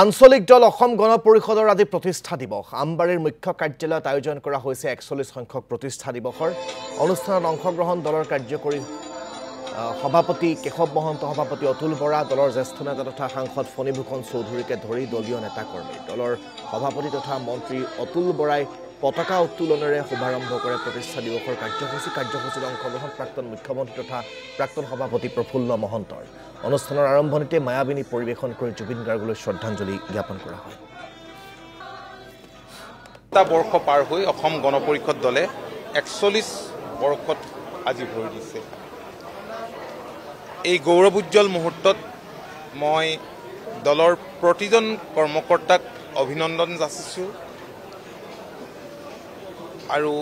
আঞ্চলিক দল অসম গণ পৰিষদৰ আজি প্ৰতিষ্ঠা দিৱস আমবাৰীৰ মুখ্য কাৰ্যালয়ত আয়োজন কৰা হৈছে 41 সংখ্যক প্ৰতিষ্ঠা দিৱসৰ অনুষ্ঠানত অংশগ্ৰহণ দলৰ কাৰ্যকৰী সভাপতি কেশৱ মহন্ত সভাপতি অতুল বৰা দলৰ জ্যেষ্ঠ নেতা তথা সাংসদ ফণীভূষণ চৌধুৰীকে ধৰি দলীয় নেতা কৰ্মী দলৰ সভাপতি তথা মন্ত্ৰী অতুল বৰাই পতাকা উত্তোলনেৰে শুভাৰম্ভ কৰে প্ৰতিষ্ঠা দিৱসৰ কাৰ্যসূচীত অংশগ্ৰহণ প্ৰাক্তন মুখ্যমন্ত্ৰী তথা প্ৰাক্তন সভাপতি প্ৰফুল্ল মহন্তৰ অনুষ্ঠানৰ আৰম্ভণিতে মায়াবিনী পৰিৱেশন কৰি জুবিন গাৰ্গলৈ শ্ৰদ্ধাঞ্জলি জ্ঞাপন কৰা হয়। এটা বৰ্ষ পাৰ হৈ অসম গণ পৰিষদ দলে 41 বৰ্ষত আজি ভৰি দিছে। এই গৌৰৱোজ্জ্বল মুহূৰ্তত মই দলৰ প্ৰতিজন কৰ্মকৰ্তাক অভিনন্দন যাচিছোঁ আৰু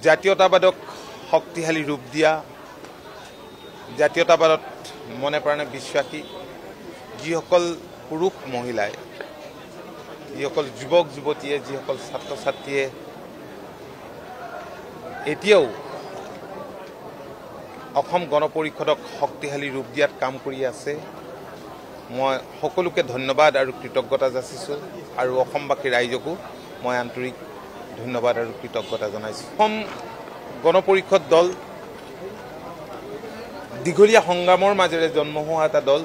জাতীয়তাবাদক শক্তিশালী ৰূপ দিয়া জাতীয়তাবাদত মনে প্ৰাণে বিশ্বাসী যিসকল পুৰুষ মহিলাই যিসকল যুৱক যুৱতীয়ে যিসকল ছাত্ৰ ছাত্ৰীয়ে এতিয়াও অসম গণ পৰিষদক শক্তিশালী ৰূপ দিয়াত কাম কৰি আছে মই সকলোকে ধন্যবাদ আৰু কৃতজ্ঞতা যাচিছোঁ আৰু অসমবাসী ৰাইজকো মই আন্তৰিক ধন্যবাদ আৰু কৃতজ্ঞতা জনাইছোঁ। অসম গণ পৰিষদ দল দীঘলীয়া সংগ্ৰামৰ মাজেৰে জন্ম হোৱা এটা দল।